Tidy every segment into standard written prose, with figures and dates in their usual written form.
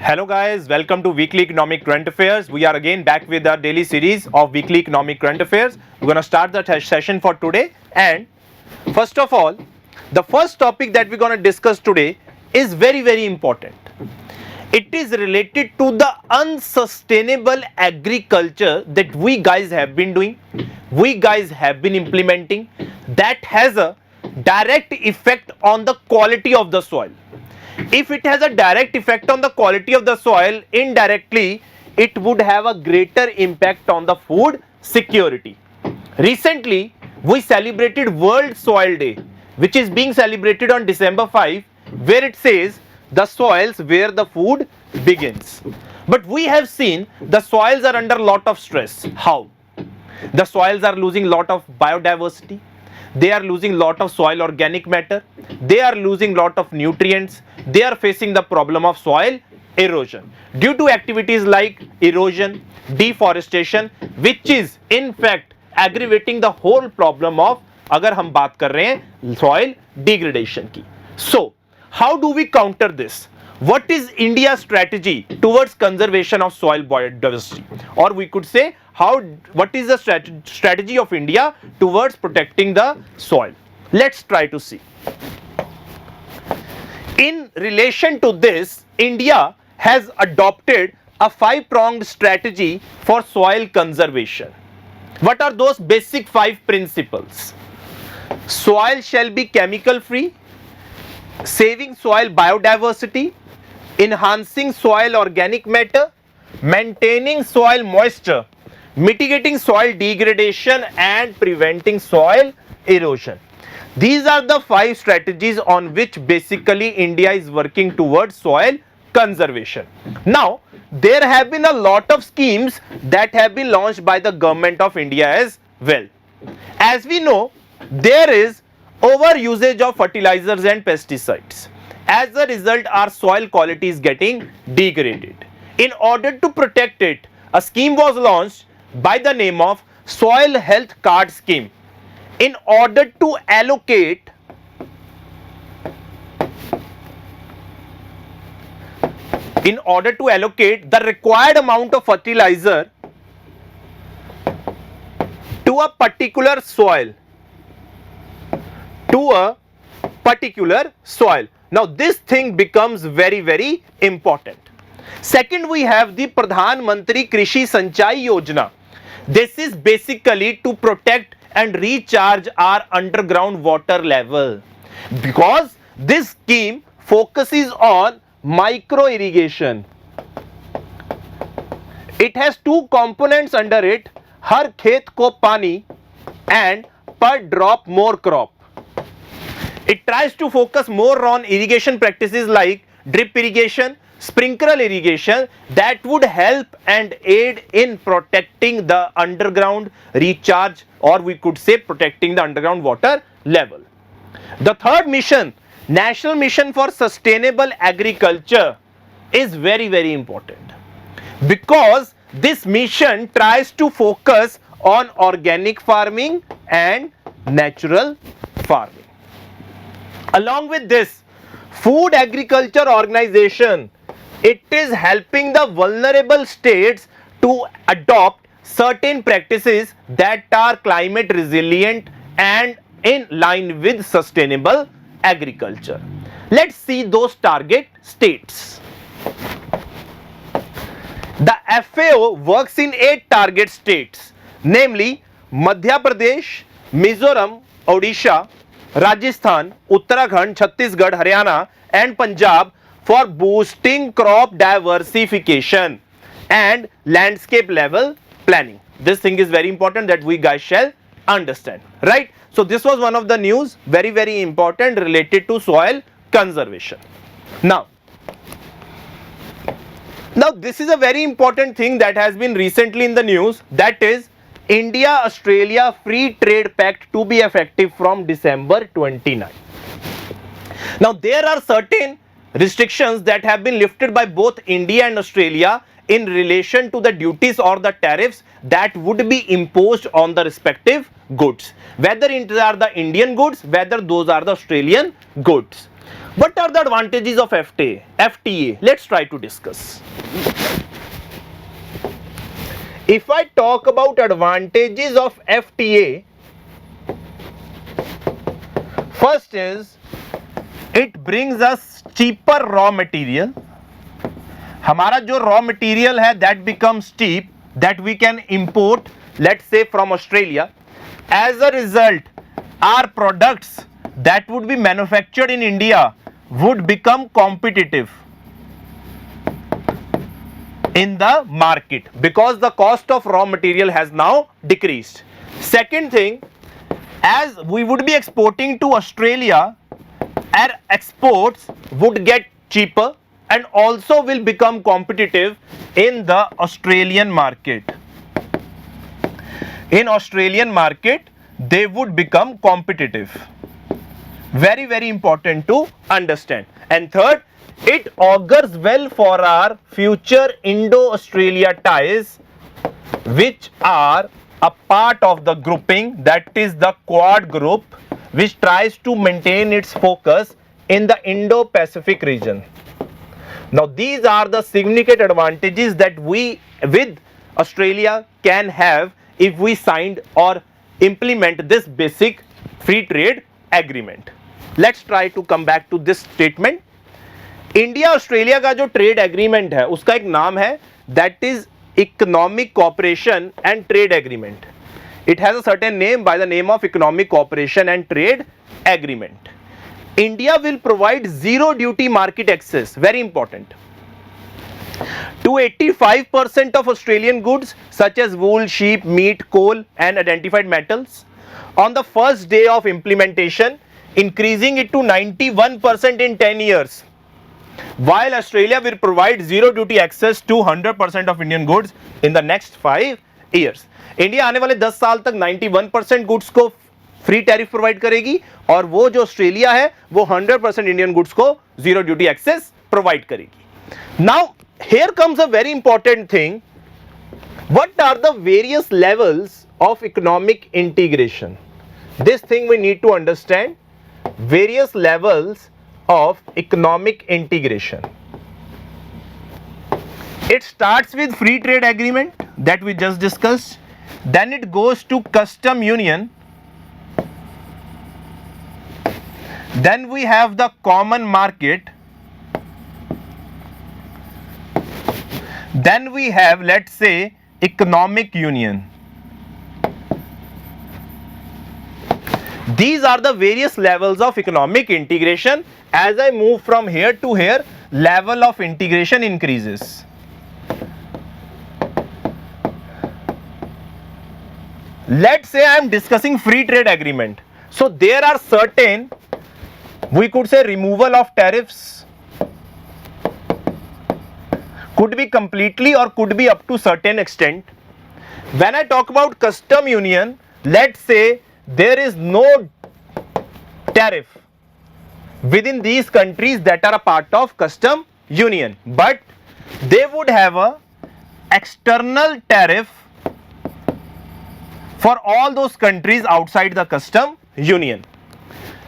Hello guys, welcome to Weekly Economic Current Affairs. We are again back with our daily series of Weekly Economic Current Affairs. We're going to start the session for today, and first of all, the first topic that we're going to discuss today is very important. It is related to the unsustainable agriculture that we guys have been doing, we guys have been implementing, that has a direct effect on the quality of the soil. If it has a direct effect on the quality of the soil, indirectly it would have a greater impact on the food security. Recently, we celebrated World Soil Day, which is being celebrated on December 5, where it says the soils where the food begins. But we have seen the soils are under a lot of stress. How? The soils are losing a lot of biodiversity. They are losing lot of soil organic matter, they are losing lot of nutrients, they are facing the problem of soil erosion due to activities like erosion, deforestation, which is in fact aggravating the whole problem of अगर हम बात कर रहे हैं soil degradation की. So, how do we counter this? What is India's strategy towards conservation of soil biodiversity? Or we could say, what is the strategy of India towards protecting the soil? Let's try to see. In relation to this, India has adopted a 5-pronged strategy for soil conservation. What are those basic 5 principles? Soil shall be chemical free, saving soil biodiversity, enhancing soil organic matter, maintaining soil moisture, mitigating soil degradation, and preventing soil erosion. These are the 5 strategies on which basically India is working towards soil conservation. Now, there have been a lot of schemes that have been launched by the government of India as well. As we know, there is over usage of fertilizers and pesticides. As a result, our soil quality is getting degraded. In order to protect it, a scheme was launched by the name of Soil Health Card Scheme. In order to allocate the required amount of fertilizer to a particular soil, Now this thing becomes very important. Second, we have the Pradhan Mantri Krishi Sanchai Yojana. This is basically to protect and recharge our underground water level, because this scheme focuses on micro irrigation. It has 2 components under it: har khet ko pani and per drop more crop. It tries to focus more on irrigation practices like drip irrigation, sprinkler irrigation, that would help and aid in protecting the underground recharge, or we could say protecting the underground water level. The third mission, National Mission for Sustainable Agriculture, is very important, because this mission tries to focus on organic farming and natural farming. Along with this, Food Agriculture Organization, it is helping the vulnerable states to adopt certain practices that are climate resilient and in line with sustainable agriculture. Let's see those target states. The FAO works in 8 target states, namely Madhya Pradesh, Mizoram, Odisha, Rajasthan, Uttarakhand, Chhattisgarh, Haryana, and Punjab, for boosting crop diversification and landscape level planning. This thing is very important that we guys shall understand, right? So this was one of the news, very important, related to soil conservation. Now this is a very important thing that has been recently in the news, that is India-Australia Free Trade Pact to be effective from December 29. Now there are certain restrictions that have been lifted by both India and Australia in relation to the duties or the tariffs that would be imposed on the respective goods, whether it are the Indian goods, whether those are the Australian goods. What are the advantages of FTA? FTA, let's try to discuss. If I talk about advantages of FTA, first is it brings us cheaper raw material. हमारा जो raw material है that becomes cheap, that we can import, let's say from Australia. As a result, our products that would be manufactured in India would become competitive in the market because the cost of raw material has now decreased. Second thing, as we would be exporting to Australia, our exports would get cheaper and also will become competitive in the Australian market. In Australian market, they would become competitive. Very, very important to understand. And third, it augurs well for our future Indo-Australia ties, which are a part of the grouping, that is the Quad group, which tries to maintain its focus in the Indo-Pacific region. Now, these are the significant advantages that we with Australia can have if we signed or implement this basic free trade agreement. Let's try to come back to this statement. India Australia का जो trade agreement है उसका एक नाम है, that is economic cooperation and trade agreement. It has a certain name by the name of economic cooperation and trade agreement. India will provide zero duty market access, very important, to 85% of Australian goods such as wool, sheep, meat, coal and identified metals on the first day of implementation, increasing it to 91% in 10 years. While Australia will provide zero duty access to 100% of Indian goods in the next 5 years. India आने वाले 10 साल तक 91% goods को free tariff provide करेगी और वो जो Australia है वो 100% इंडियन गुड्स को जीरो ड्यूटी एक्सेस प्रोवाइड करेगी. Now here comes a very important thing. What are the various levels of economic integration? This thing we need to understand. Various levels of economic integration. It starts with free trade agreement that we just discussed. Then it goes to custom union. Then we have the common market. Then we have, let's say, economic union. These are the various levels of economic integration. As I move from here to here, level of integration increases. Let's say I am discussing free trade agreement. So there are certain, we could say, removal of tariffs. Could be completely or could be up to certain extent. When I talk about custom union, let's say there is no tariff within these countries that are a part of custom union, but they would have a external tariff for all those countries outside the custom union.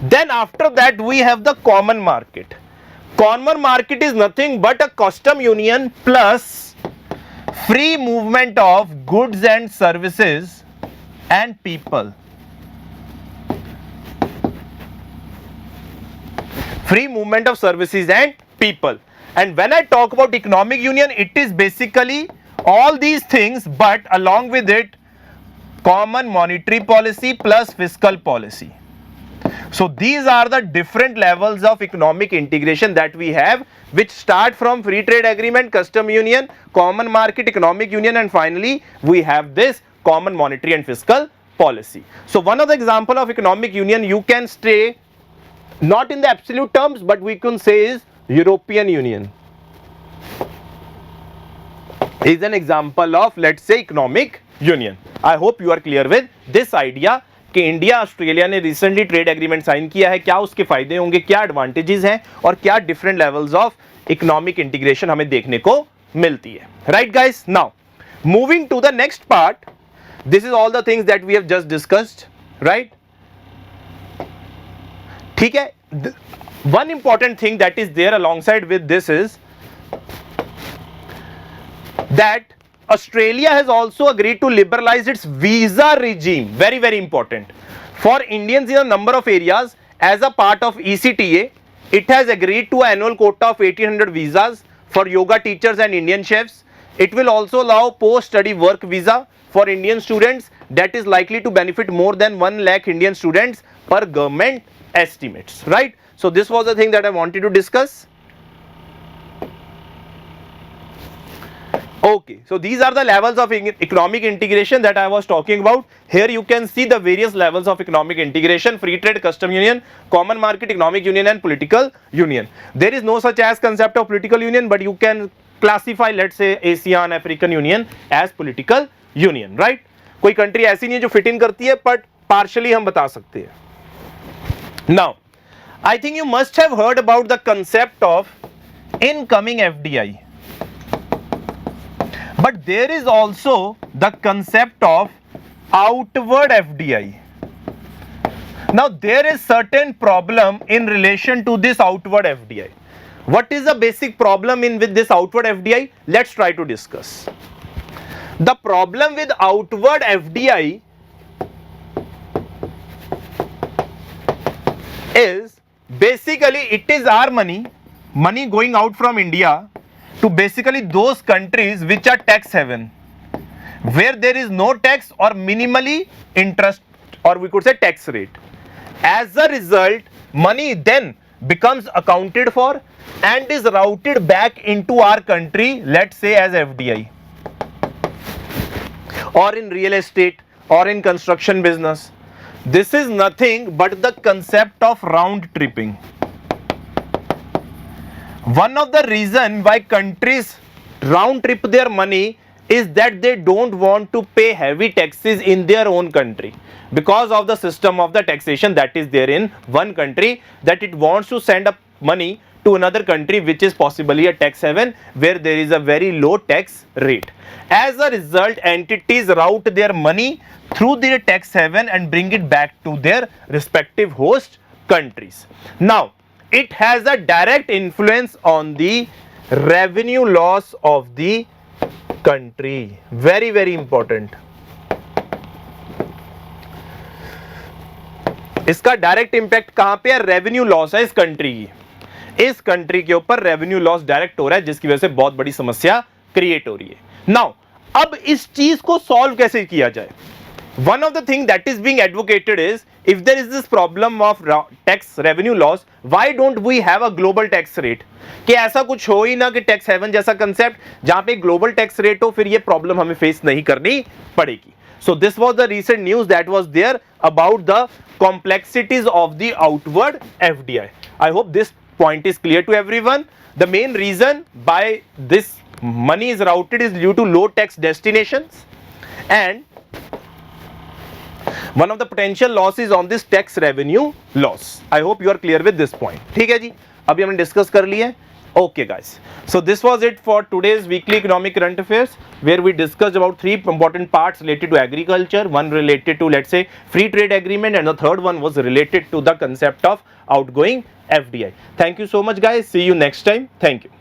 Then after that we have the common market. Common market is nothing but a custom union plus free movement of goods and services and people. Free movement of services and people. And when I talk about economic union, it is basically all these things, but along with it, common monetary policy plus fiscal policy. So these are the different levels of economic integration that we have, which start from free trade agreement, custom union, common market, economic union, and finally we have this common monetary and fiscal policy. So one of the example of economic union you can say, not in the absolute terms, but we can say is European Union is an example of, let's say, economic union. I hope you are clear with this idea कि India Australia ने recently trade agreement sign किया है, क्या उसके फायदे होंगे, क्या advantages हैं और क्या different levels of economic integration हमें देखने को मिलती है. Right guys, now moving to the next part, this is all the things that we have just discussed. Right, ठीक है. one important thing that is there alongside with this is that Australia has also agreed to liberalize its visa regime, very very important, for Indians in a number of areas. As a part of ECTA, it has agreed to an annual quota of 1800 visas for yoga teachers and Indian chefs. It will also allow post-study work visa for Indian students that is likely to benefit more than 1 lakh Indian students per government estimates, right? So this was the thing that I wanted to discuss. Okay, so these are the levels of economic integration that I was talking about. Here you can see the various levels of economic integration: free trade, custom union, common market, economic union and political union. There is no such as concept of political union, but you can classify, let's say, ASEAN, African Union as political union, right? कोई country ऐसी नहीं है जो fit in करती है, but partially हम बता सकते हैं. Now, I think you must have heard about the concept of incoming FDI. But there is also the concept of outward FDI. Now there is certain problem in relation to this outward FDI. What is the basic problem with this outward FDI? Let's try to discuss. The problem with outward FDI is basically it is our money going out from India to basically those countries which are tax haven, where there is no tax or minimally interest, or we could say tax rate. As a result, money then becomes accounted for and is routed back into our country, let's say as FDI, or in real estate, or in construction business. This is nothing but the concept of round tripping. One of the reasons why countries round trip their money is that they don't want to pay heavy taxes in their own country because of the system of the taxation that is there in one country, that it wants to send up money to another country which is possibly a tax haven where there is a very low tax rate. As a result, entities route their money through their tax haven and bring it back to their respective host countries. Now, it has a direct influence on the revenue loss of the country. Very very important. इसका direct impact कहां पे है? Revenue loss है इस country की. इस country के ऊपर रेवेन्यू लॉस डायरेक्ट हो रहा है, जिसकी वजह से बहुत बड़ी समस्या क्रिएट हो रही है. नाउ अब इस चीज को सॉल्व कैसे किया जाए? One of the things that is being advocated is, if there is this problem of tax revenue loss, why don't we have a global tax rate? कि ऐसा कुछ हो ही ना कि टैक्स हेवन जैसा कंसेप्ट जहां पे ग्लोबल टैक्स रेट हो, फिर ये प्रॉब्लम हमें फेस नहीं करनी पड़ेगी. So this was the recent news that was there about the complexities of the outward FDI. I hope this point is clear to everyone. The main reason why this money is routed is due to low tax destinations, and one of the potential losses on this tax revenue loss. I hope you are clear with this point. ठीक है जी, अभी हमने discuss कर लिया है. Okay guys, so this was it for today's weekly economic current affairs, where we discussed about 3 important parts related to agriculture, one related to, let's say, free trade agreement, and the third one was related to the concept of outgoing FDI. Thank you so much guys, see you next time. Thank you.